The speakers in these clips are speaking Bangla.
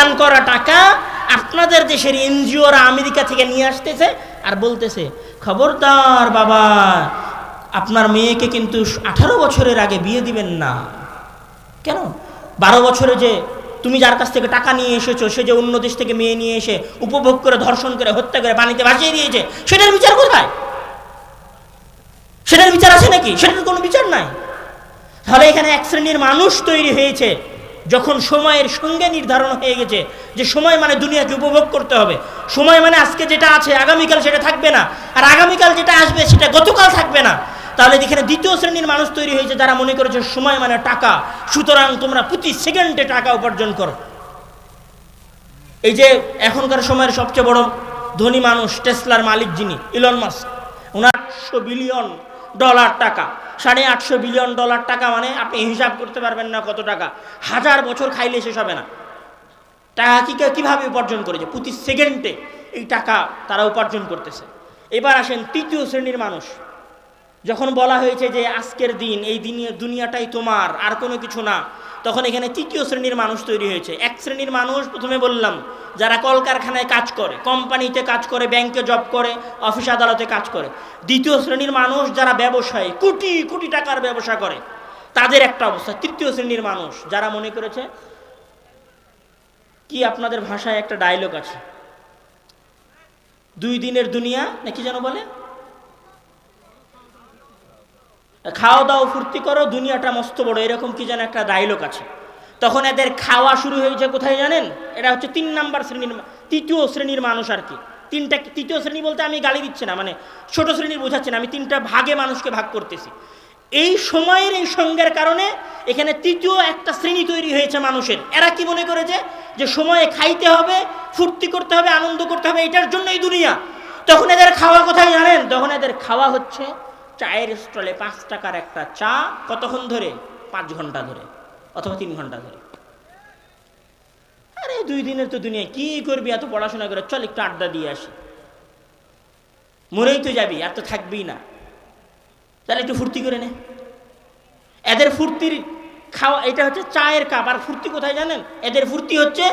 দান করা টাকা আপনাদের দেশের এনজিওরা আমেরিকা থেকে নিয়ে আসতেছে আর বলতেছে, খবরদার বাবা, আপনার মেয়েকে কিন্তু 18 বছরের আগে বিয়ে দিবেন না। কেন? 12 বছরে যে তুমি যার কাছ থেকে টাকা নিয়ে এসেছো, সে যে অন্য দেশ থেকে মেয়ে নিয়ে এসে উপভোগ করে, ধর্ষণ করে, হত্যা করে, পানিতে ভাসিয়ে দিয়েছে, সেটার বিচার কোথায়? সেটার বিচার আছে নাকি? সেটার কোনো বিচার নাই। তাহলে এখানে এক শ্রেণীর মানুষ তৈরি হয়েছে, যখন সময়ের সঙ্গে নির্ধারণ হয়ে গেছে যে সময় মানে দুনিয়াকে উপভোগ করতে হবে, সময় মানে আজকে যেটা আছে আগামীকাল সেটা থাকবে না, আর আগামীকাল যেটা আসবে সেটা গতকাল থাকবে না। তাহলে এখানে দ্বিতীয় শ্রেণীর মানুষ তৈরি হয়েছে যারা মনে করেছে সময় মানে টাকা, সুতরাং তোমরা প্রতি সেকেন্ডে টাকা উপার্জন করো। এই যে এখনকার সময়ের সবচেয়ে বড় ধনী মানুষ, টেসলার মালিক যিনি, ইলন মাস্ক, ওনার $800 বিলিয়ন টাকা, $850 বিলিয়ন টাকা, মানে আপনি হিসাব করতে পারবেন না কত টাকা। 1000 বছর খাইলে শেষ হবে না। টাকা কিভাবে উপার্জন করেছে? প্রতি সেকেন্ডে এই টাকা তারা উপার্জন করতেছে। এবার আসেন তৃতীয় শ্রেণীর মানুষ। যখন বলা হয়েছে যে আজকের দিন, এই দিনে দুনিয়াটাই তোমার, আর কোনো কিছু না, তখন এখানে তৃতীয় শ্রেণীর মানুষ তৈরি হয়েছে। এক শ্রেণীর মানুষ প্রথমে বললাম যারা কলকারখানায় কাজ করে, কোম্পানিতে কাজ করে, ব্যাংকে জব করে, অফিস আদালতে কাজ করে। দ্বিতীয় শ্রেণীর মানুষ যারা ব্যবসায়ী, কোটি কোটি টাকার ব্যবসা করে, তাদের একটা অবস্থা। তৃতীয় শ্রেণীর মানুষ যারা মনে করেছে, কি আপনাদের ভাষায় একটা ডায়লগ আছে, 2 দিনের দুনিয়া নাকি যেন বলে, খাওয়া দাও ফুর্তি করো, দুনিয়াটা মস্ত বড়, এরকম কি যেন একটা ডায়লগ আছে। তখন এদের খাওয়া শুরু হয়েছে কোথায় জানেন? এটা হচ্ছে 3 নাম্বার শ্রেণীর, তৃতীয় শ্রেণীর মানুষ আর কি। তৃতীয় শ্রেণী বলতে আমি গালি দিচ্ছি না, মানে ছোট শ্রেণীর বোঝাচ্ছি না, আমি 3টা ভাগে মানুষকে ভাগ করতেছি। এই সময়ের এই সঙ্গের কারণে এখানে তৃতীয় একটা শ্রেণী তৈরি হয়েছে মানুষের। এরা কি মনে করেছে যে সময়ে খাইতে হবে, ফুর্তি করতে হবে, আনন্দ করতে হবে, এটার জন্যই দুনিয়া। তখন এদের খাওয়া কোথায় জানেন? তখন এদের খাওয়া হচ্ছে চায়ের স্টলে 5 টাকার একটা চা, কতক্ষণ ধরে? 5 ঘন্টা ধরে অথবা 3 ঘন্টা ধরে। আরে 2 দিনের তো দুনিয়া, কি করবি এত পড়াশোনা করে, চল একটু আড্ডা দিয়ে আসি, মরেই তো যাবি, আর তো থাকবেই না, তাহলে একটু ফুর্তি করে নে। এদের ফুর্তির খাওয়া এটা হচ্ছে চায়ের কাপ। আর ফুর্তি কোথায় জানেন? এদের ফুর্তি হচ্ছে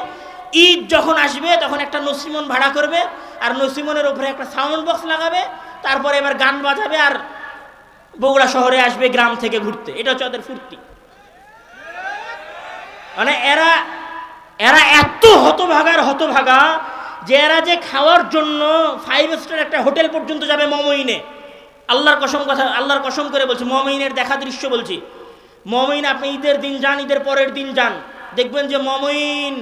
ঈদ যখন আসবে তখন একটা নসিমন ভাড়া করবে, আর নসিমনের উপরে একটা সাউন্ড বক্স লাগাবে, তারপরে এবার গান বাজাবে, আর বগুড়া শহরে আসবে গ্রাম থেকে ঘুরতে। এটা হচ্ছে ওদের ফুর্তি। মানে এরা এত হতভাগা যে এরা যে খাওয়ার জন্য 5 স্টার একটা হোটেল পর্যন্ত যাবে মমইনে। আল্লাহর কসম করে বলছি, মমইনের দেখা দৃশ্য বলছি। মমইন আপনি ঈদের দিন যান, ঈদের পরের দিন যান, দেখবেন যে মমইন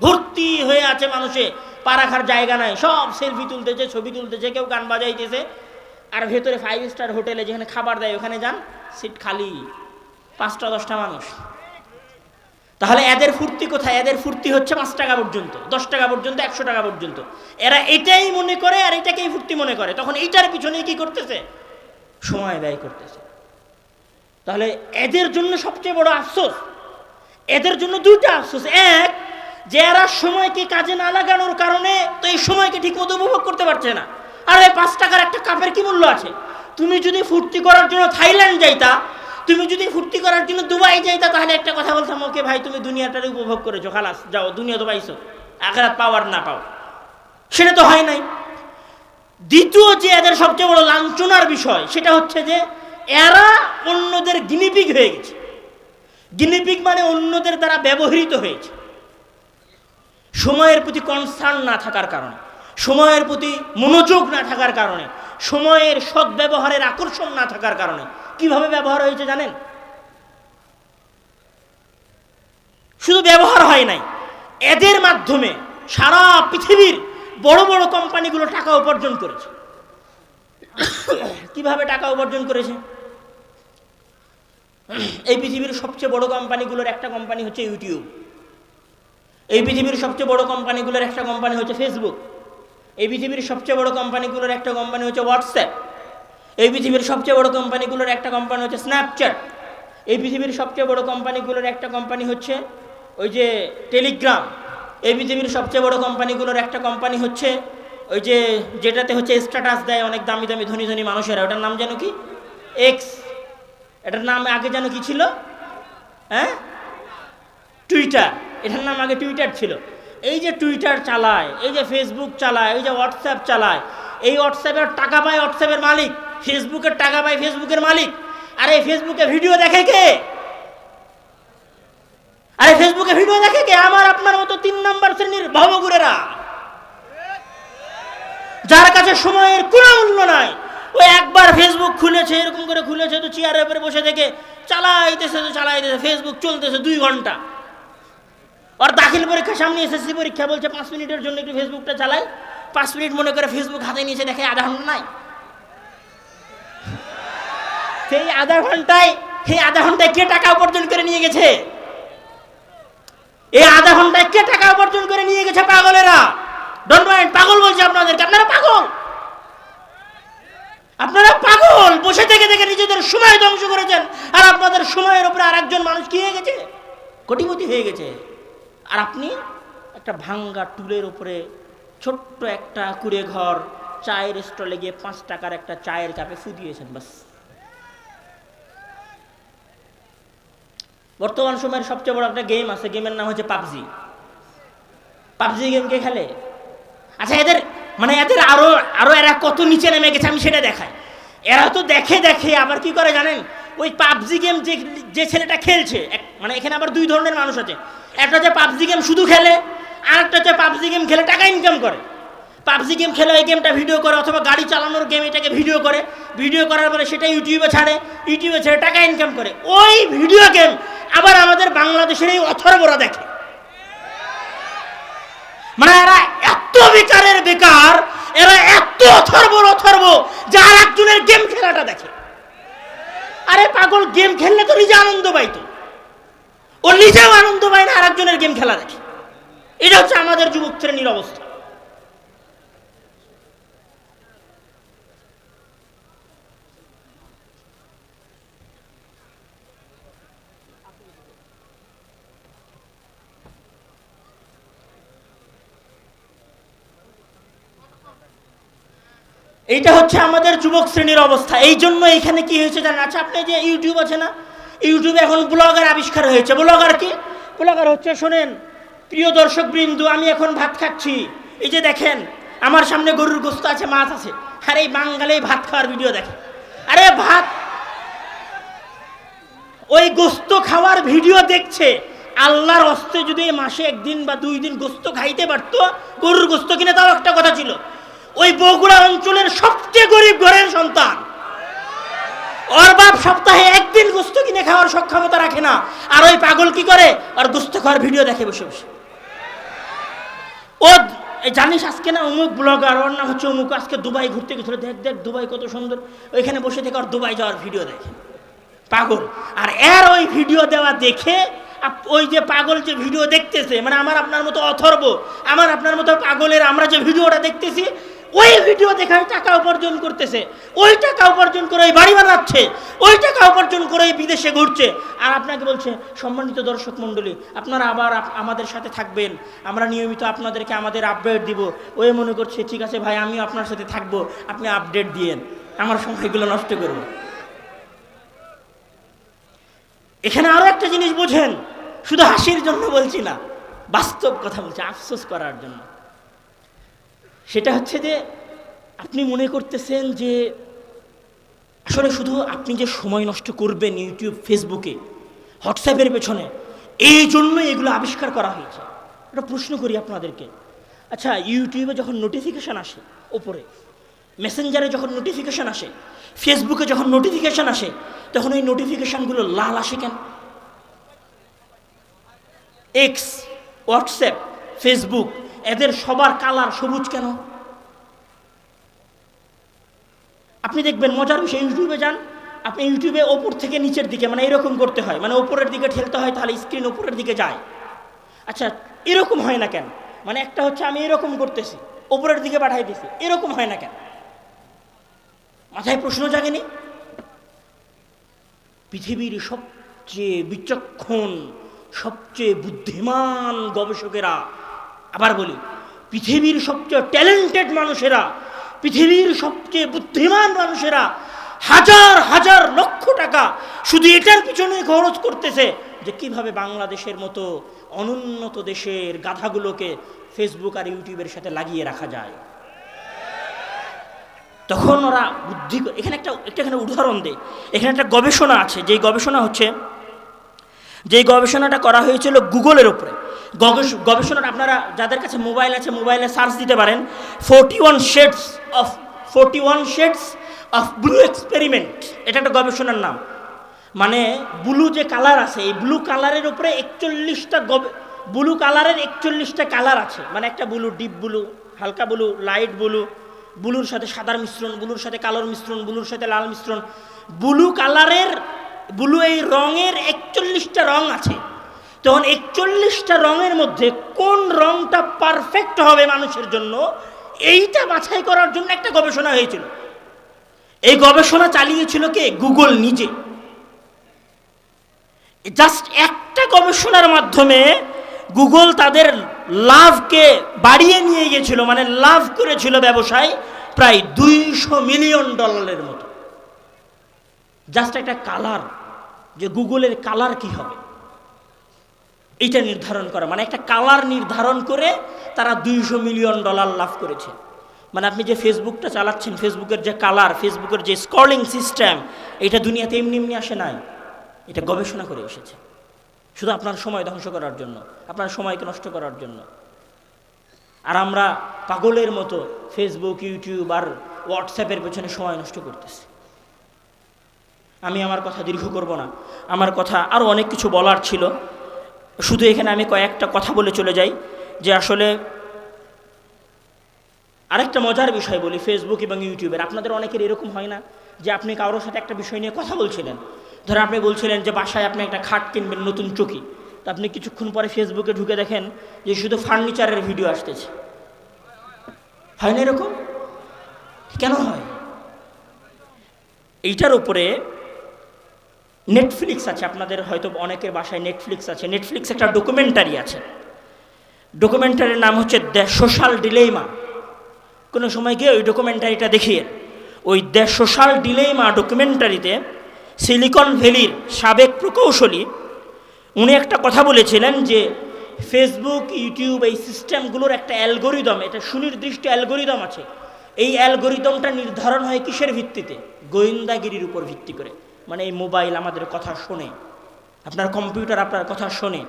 ভর্তি হয়ে আছে মানুষে, পা রাখার জায়গা নাই, সব সেলফি তুলতেছে, ছবি তুলতেছে, কেউ গান বাজাইতেছে। আর ভেতরে 5 স্টার হোটেলে যেখানে খাবার দেয় ওখানে যান, সিট খালি, 5টা-10টা মানুষ। তাহলে এদের ফুর্তি কোথায়? এদের ফুর্তি হচ্ছে 5 টাকা পর্যন্ত, 10 টাকা পর্যন্ত, 100 টাকা পর্যন্ত। এরা এটাই মনে করে আর এটাকেই ফুর্তি মনে করে। তখন এইটার পিছনে কি করতেছে? সময় ব্যয় করতেছে। তাহলে এদের জন্য সবচেয়ে বড় আফসোস, এদের জন্য 2টা আফসোস। এক, যে এরা সময়কে কাজে না লাগানোর কারণে তো এই সময়কে ঠিকমতো উপভোগ করতে পারছে না। আর এই 5 টাকার একটা কাপের কি মূল্য আছে? তুমি যদি ফুর্তি করার জন্য থাইল্যান্ড যাইতা, তুমি যদি ফুর্তি করার জন্য দুবাই যাইতা, তাহলে একটা কথা বলতাম, ওকে ভাই তুমি দুনিয়াটারে উপভোগ করেছো, খালাস, যাও, দুনিয়া তো পাইছো, আখিরাত পাও আর না পাও। সেটা তো হয় নাই। দ্বিতীয় যে এদের সবচেয়ে বড় লাঞ্ছনার বিষয়, সেটা হচ্ছে যে এরা অন্যদের গিনিপিগ হয়ে গেছে। গিনিপিগ মানে অন্যদের দ্বারা ব্যবহৃত হয়েছে। সময়ের প্রতি কনসার্ন না থাকার কারণে, সময়ের প্রতি মনোযোগ না থাকার কারণে, সময়ের সদ্ব্যবহারের আকর্ষণ না থাকার কারণে কিভাবে ব্যবহার হয়েছে জানেন? শুধু ব্যবহার হয় নাই, এদের মাধ্যমে সারা পৃথিবীর বড় বড় কোম্পানিগুলো টাকা উপার্জন করেছে। কিভাবে টাকা উপার্জন করেছে? এই পৃথিবীর সবচেয়ে বড় কোম্পানিগুলোর একটা কোম্পানি হচ্ছে ইউটিউব। এই পৃথিবীর সবচেয়ে বড় কোম্পানিগুলোর একটা কোম্পানি হচ্ছে ফেসবুক। এই পৃথিবীর সবচেয়ে বড় কোম্পানিগুলোর একটা কোম্পানি হচ্ছে হোয়াটসঅ্যাপ। এই পৃথিবীর সবচেয়ে বড় কোম্পানিগুলোর একটা কোম্পানি হচ্ছে স্ন্যাপচ্যাট। এই পৃথিবীর সবচেয়ে বড় কোম্পানিগুলোর একটা কোম্পানি হচ্ছে ওই যে টেলিগ্রাম। এই পৃথিবীর সবচেয়ে বড় কোম্পানিগুলোর একটা কোম্পানি হচ্ছে ওই যে যেটাতে হচ্ছে স্ট্যাটাস দেয় অনেক দামি দামি ধনী ধনী মানুষেরা, ওটার নাম যেন কি? এক্স। এটার নাম আগে যেন কি ছিল? টুইটার। এটার নাম আগে টুইটার ছিল। এই যে টুইটার চালায়, এই যে ফেসবুক চালায়, এই যে হোয়াটসঅ্যাপ চালায়, এই হোয়াটসঅ্যাপের টাকা পায় হোয়াটসঅ্যাপের মালিক, ফেসবুকের টাকা পায় ফেসবুকের মালিক। আর এই ফেসবুকে ভিডিও দেখে কে? আরে ফেসবুকে ভিডিও দেখে কে? আমার আপনার মতো 3 নম্বর শ্রেণীর ভবঘুরেরা, যার কাছে সময়ের কোনো মূল্য নাই। ওই একবার ফেসবুক খুলেছে, এরকম করে খুলেছে তো চেয়ারের উপরে বসে থেকে চালাইতেছে তো চালাইতেছে, ফেসবুক চলতেছে 2 ঘন্টা। আর দাখিল পরীক্ষা সামনে, এসএসসি পরীক্ষা, বলছে 5 মিনিটের জন্য একটু ফেসবুকটা চালাই। 5 মিনিট মনে করে ফেসবুক হাতে নিয়েছে, দেখে আধা ঘন্টা নাই। সেই আধা ঘন্টায় কে টাকা উপার্জন করে নিয়ে গেছে? এই আধা ঘন্টায় কে টাকা উপার্জন করে নিয়ে গেছে? পাগলেরা। ডোন্ট মাইন্ড, পাগল বলছে আপনাদেরকে। আপনারা পাগল, আপনারা পাগল। বসে থেকে থেকে নিজেদের সময় ধ্বংস করেছেন। আর আপনাদের সময়ের উপরে আরেকজন মানুষ কি হয়ে গেছে? কোটিপতি হয়ে গেছে। আর আপনি একটা ভাঙ্গা টুলের উপরে ছোট্ট একটা কুড়ে ঘর, চায়ের স্টলে গিয়ে 5 টাকার একটা চায়ের কাপে ফু দিয়েছেন, বাস। বর্তমান সময়ের সবচেয়ে বড় একটা গেম আছে, গেমের নাম হচ্ছে পাবজি। পাবজি গেম কে খেলে? আচ্ছা, এদের আরো এরা কত নিচে নেমে গেছে আমি সেটা দেখাই। এরা তো দেখে দেখে আবার কি করে জানেন? ওই পাবজি গেম যে ছেলেটা খেলছে, মানে এখানে আবার 2 ধরনের মানুষ আছে। একটা হচ্ছে পাবজি গেম শুধু খেলে, আর একটা হচ্ছে পাবজি গেম খেলে টাকা ইনকাম করে। পাবজি গেম খেলে ওই গেমটা ভিডিও করে, অথবা গাড়ি চালানোর গেম এটাকে ভিডিও করে, ভিডিও করার পরে সেটা ইউটিউবে ছাড়ে, ইউটিউবে ছেড়ে টাকা ইনকাম করে। ওই ভিডিও গেম আবার আমাদের বাংলাদেশের এই অথর্বরা দেখে। মানে এরা এত বেকারের বেকার, এরা এত অথর্ব যে আর একজনের গেম খেলাটা দেখে। আরে পাগল, গেম খেললে তো নিজে আনন্দ পাইতো, ও নিজেও আনন্দ পায় না, আর একজনের গেম খেলা দেখে। এটা হচ্ছে আমাদের যুবক শ্রেণীর অবস্থা। এইটা হচ্ছে আমাদের যুবক শ্রেণীর অবস্থা। এই জন্য এখানে কি হয়েছে জানেন? আচ্ছা, আপনি যে ইউটিউব আছে না, ইউটিউবে এখন ব্লগার আবিষ্কার হয়েছে। ব্লগার কি? ব্লগার হচ্ছে, শোনেন প্রিয় দর্শক বৃন্দু, আমি এখন ভাত খাচ্ছি, এই যে দেখেন আমার সামনে গরুর গোস্ত আছে, মাছ আছে। আর এই বাঙালি ভাত খাওয়ার ভিডিও দেখে। আরে ভাত, ওই গোস্ত খাওয়ার ভিডিও দেখছে। আল্লাহর হস্তে যদি মাসে 1 দিন বা 2 দিন গোস্ত খাইতে পারতো, গরুর গোস্ত কিনে, তাও একটা কথা ছিল। ওই বগুড়া অঞ্চলের সবচেয়ে গরিব ঘরের সন্তান, ওর বাপ সপ্তাহে 1 দিন গোস্ত কিনে খাওয়ার সক্ষমতা রাখে না। আর ওই পাগল কি করে? আর গোস্ত খাওয়ার ভিডিও দেখে বসে বসে। ও জানিস আজকে না অমুক ব্লগার, ওর নাম হচ্ছে অমুক, আজকে দুবাই ঘুরতে গেছিল, দেখ দেখ দুবাই কত সুন্দর। ওইখানে বসে থেকে আর দুবাই যাওয়ার ভিডিও দেখে পাগল। আর এর ওই ভিডিও দেওয়া দেখে ওই যে পাগল যে ভিডিও দেখতেছে, মানে আমার আপনার মতো অথর্ব, আমার আপনার মতো পাগলের আমরা যে ভিডিওটা দেখতেছি, ওই ভিডিও দেখায় টাকা উপার্জন করতেছে। ওই টাকা উপার্জন করে ওই বাড়ি বানাচ্ছে, ওই টাকা উপার্জন করে বিদেশে ঘুরছে। আর আপনাকে বলছে, সম্মানিত দর্শক মণ্ডলী, আপনারা আবার আমাদের সাথে থাকবেন, আমরা নিয়মিত আপনাদেরকে আমাদের আপডেট দিব। ওই মনে করছে ঠিক আছে ভাই, আমিও আপনার সাথে থাকবো, আপনি আপডেট দিয়েন, আমার সময়গুলো নষ্ট করব। এখানে আরো একটা জিনিস বোঝেন, শুধু হাসির জন্য বলছি না, বাস্তব কথা বলছি, আফসোস করার জন্য। সেটা হচ্ছে যে আপনি মনে করতেছেন যে আসলে শুধু আপনি যে সময় নষ্ট করবেন ইউটিউব, ফেসবুকে, হোয়াটসঅ্যাপের পেছনে, এই জন্য এগুলো আবিষ্কার করা হয়েছে। একটা প্রশ্ন করি আপনাদেরকে, আচ্ছা ইউটিউবে যখন নোটিফিকেশান আসে ওপরে, মেসেঞ্জারে যখন নোটিফিকেশান আসে, ফেসবুকে যখন নোটিফিকেশান আসে, তখন এই নোটিফিকেশানগুলো লাল আসে কেন? এক্স, হোয়াটসঅ্যাপ, ফেসবুক, এদের সবার কালার সবুজ কেন? আপনি দেখবেন মজার বিষয়, ইউটিউবে যান আপনি, ইউটিউবে ওপর থেকে নিচের দিকে, মানে এরকম করতে হয়, মানে ওপরের দিকে ঠেলতে হয়, তাহলে স্ক্রিন ওপরের দিকে যায়। আচ্ছা এরকম হয় না কেন? মানে একটা হচ্ছে আমি এরকম করতেছি, ওপরের দিকে পাঠাই দিছি, এরকম হয় না কেন? মাথায় প্রশ্ন জাগেনি? পৃথিবীর সবচেয়ে বিচক্ষণ, সবচেয়ে বুদ্ধিমান গবেষকেরা, আবার বলি পৃথিবীর সবচেয়ে ট্যালেন্টেড মানুষেরা, পৃথিবীর সবচেয়ে বুদ্ধিমান মানুষেরা হাজার হাজার লক্ষ টাকা শুধু এটার পিছনে খরচ করতেছে যে কিভাবে বাংলাদেশের মতো অনুন্নত দেশের গাধাগুলোকে ফেসবুক আর ইউটিউবের সাথে লাগিয়ে রাখা যায়। তখন ওরা বুদ্ধি, এখানে এখানে উদাহরণ দেয়, এখানে একটা গবেষণা আছে, যেই গবেষণা হচ্ছে, যেই গবেষণাটা করা হয়েছিল গুগলের উপরে। গবেষণাটা আপনারা যাদের কাছে মোবাইল আছে মোবাইলে সার্চ দিতে পারেন, 41 shades of blue experiment, এটা একটা গবেষণার নাম। মানে ব্লু যে কালার আছে, এই ব্লু কালারের উপরে 41টা ব্লু কালারের 41টা কালার আছে। মানে একটা ব্লু, ডিপ ব্লু, হালকা ব্লু, লাইট ব্লু, ব্লুর সাথে সাদার মিশ্রণ, ব্লুর সাথে কালোর মিশ্রণ, ব্লুর সাথে লাল মিশ্রণ, ব্লু কালারের, ব্লু এই রঙের 41টা রং আছে। তখন 41টা রঙের মধ্যে কোন রংটা পারফেক্ট হবে মানুষের জন্য, এইটা বাছাই করার জন্য একটা গবেষণা হয়েছিল। এই গবেষণা চালিয়েছিল কে? গুগল নিজে। জাস্ট একটা গবেষণার মাধ্যমে গুগল তাদের লাভকে বাড়িয়ে নিয়ে গিয়েছিল, মানে লাভ করেছিল ব্যবসায় প্রায় $200 মিলিয়ন মতো। জাস্ট একটা কালার, যে গুগলের কালার কি হবে এইটা নির্ধারণ করা, মানে একটা কালার নির্ধারণ করে তারা $200 মিলিয়ন লাভ করেছে। মানে আপনি যে ফেসবুকটা চালাচ্ছেন, ফেসবুকের যে কালার, ফেসবুকের যে স্ক্রলিং সিস্টেম, এটা দুনিয়াতে এমনি এমনি আসে নাই, এটা গবেষণা করে এসেছে, শুধু আপনার সময় ধ্বংস করার জন্য, আপনার সময়কে নষ্ট করার জন্য। আর আমরা পাগলের মতো ফেসবুক, ইউটিউব আর হোয়াটসঅ্যাপের পেছনে সময় নষ্ট করতেছি। আমি আমার কথা দীর্ঘ করব না, আমার কথা আরও অনেক কিছু বলার ছিল, শুধু এখানে আমি কয়েকটা কথা বলে চলে যাই। যে আসলে আরেকটা মজার বিষয় বলি, ফেসবুক এবং ইউটিউবের, আপনাদের অনেকের এরকম হয় না যে আপনি কারোর সাথে একটা বিষয় নিয়ে কথা বলছিলেন, ধরো আপনি বলছিলেন যে বাসায় আপনি একটা খাট কিনবেন, নতুন চৌকি, তো আপনি কিছুক্ষণ পরে ফেসবুকে ঢুকে দেখেন যে শুধু ফার্নিচারের ভিডিও আসতেছে। হয় না এরকম? কেন হয়? এইটার উপরে নেটফ্লিক্স আছে, আপনাদের হয়তো অনেকের বাসায় নেটফ্লিক্স আছে। নেটফ্লিক্স একটা ডকুমেন্টারি আছে, ডকুমেন্টারির নাম হচ্ছে দ্য সোশ্যাল ডিলেমা। কোনো সময় গিয়ে ওই ডকুমেন্টারিটা দেখিয়ে, ওই দ্য সোশ্যাল ডিলেমা ডকুমেন্টারিতে সিলিকন ভ্যালির সাবেক প্রকৌশলী উনি একটা কথা বলেছিলেন যে ফেসবুক, ইউটিউব এই সিস্টেমগুলোর একটা অ্যালগোরিদম, এটা সুনির্দিষ্ট অ্যালগোরিদম আছে। এই অ্যালগোরিদমটা নির্ধারণ হয় কিসের ভিত্তিতে? গোয়েন্দাগিরির উপর ভিত্তি করে। মানে এই মোবাইল আমাদের কথা শোনে, আপনার কম্পিউটার আপনার কথা শোনে,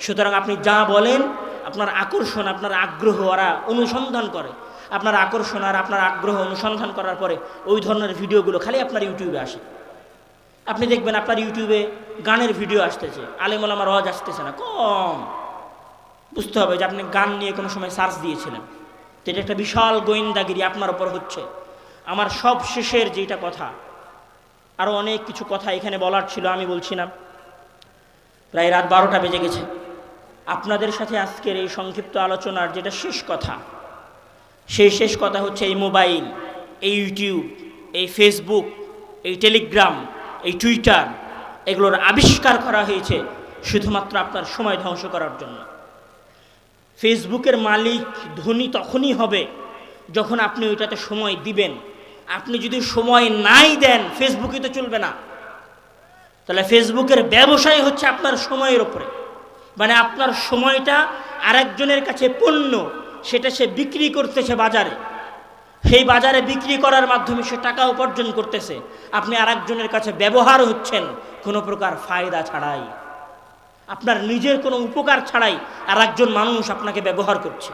সুতরাং আপনি যা বলেন আপনার আকর্ষণ, আপনার আগ্রহ ওরা অনুসন্ধান করে, আপনার আকর্ষণ আর আপনার আগ্রহ অনুসন্ধান করার পরে ওই ধরনের ভিডিওগুলো খালি আপনার ইউটিউবে আসে। আপনি দেখবেন আপনার ইউটিউবে গানের ভিডিও আসতেছে, আলেম ওলামার ওয়াজ আসতেছে না, কম। বুঝতে হবে যে আপনি গান নিয়ে কোনো সময় সার্চ দিয়েছিলেন, তো এটা একটা বিশাল গোয়েন্দাগিরি আপনার ওপর হচ্ছে। আমার সব শেষের যেটা কথা, আরও অনেক কিছু কথা এখানে বলার ছিল, আমি বলছি না, প্রায় রাত 12টা বেজে গেছে। আপনাদের সাথে আজকের এই সংক্ষিপ্ত আলোচনার যেটা শেষ কথা, সেই শেষ কথা হচ্ছে এই মোবাইল, এই ইউটিউব, এই ফেসবুক, এই টেলিগ্রাম, এই টুইটার, এগুলোর আবিষ্কার করা হয়েছে শুধুমাত্র আপনার সময় ধ্বংস করার জন্য। ফেসবুকের মালিক ধনী তখনই হবে যখন আপনি ওইটাতে সময় দিবেন। আপনি যদি সময় নাই দেন, ফেসবুকে তো চলবে না। তাহলে ফেসবুকের ব্যবসায় হচ্ছে আপনার সময়ের ওপরে, মানে আপনার সময়টা আরেকজনের কাছে পণ্য, সেটা সে বিক্রি করতেছে বাজারে, সেই বাজারে বিক্রি করার মাধ্যমে সে টাকা উপার্জন করতেছে, আপনি আরেকজনের কাছে ব্যবহার হচ্ছেন কোনো প্রকার ফায়দা ছাড়াই, আপনার নিজের কোনো উপকার ছাড়াই আরেকজন মানুষ আপনাকে ব্যবহার করছে।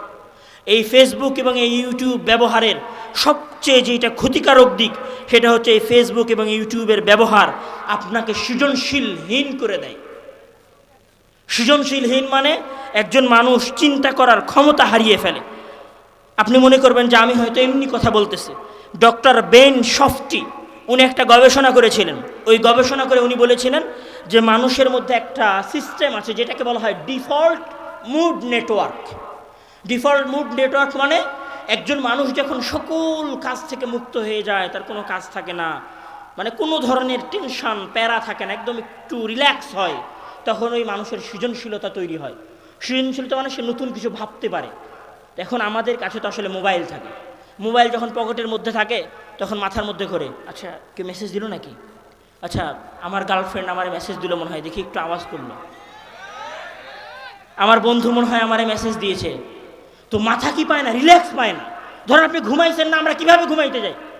এই ফেসবুক এবং এই ইউটিউব ব্যবহারের সবচেয়ে যেটা ক্ষতিকারক দিক, সেটা হচ্ছে এই ফেসবুক এবং ইউটিউবের ব্যবহার আপনাকে সৃজনশীলহীন করে দেয়। সৃজনশীলহীন মানে একজন মানুষ চিন্তা করার ক্ষমতা হারিয়ে ফেলে। আপনি মনে করবেন যে আমি হয়তো এমনি কথা বলতেছি। ডক্টর বেন শফটি উনি একটা গবেষণা করেছিলেন, ওই গবেষণা করে উনি বলেছিলেন যে মানুষের মধ্যে একটা সিস্টেম আছে যেটাকে বলা হয় default mode network. Default mode network মানে একজন মানুষ যখন সকল কাজ থেকে মুক্ত হয়ে যায়, তার কোনো কাজ থাকে না, মানে কোনো ধরনের টেনশন প্যারা থাকে না, একদম একটু রিল্যাক্স হয়, তখন ওই মানুষের সৃজনশীলতা তৈরি হয়। সৃজনশীলতা মানে সে নতুন কিছু ভাবতে পারে। এখন আমাদের কাছে তো আসলে মোবাইল থাকে, মোবাইল যখন পকেটের মধ্যে থাকে তখন মাথার মধ্যে করে, আচ্ছা কেউ মেসেজ দিল নাকি, আচ্ছা আমার গার্লফ্রেন্ড আমার মেসেজ দিল মনে হয়, দেখি একটু আওয়াজ করলো, আমার বন্ধু মনে হয় আমারে মেসেজ দিয়েছে, তো মাথা কি পায় না, রিল্যাক্স পায় না। ধরেন আপনি ঘুমাইছেন না, আমরা কিভাবে ঘুমাইতে যাই,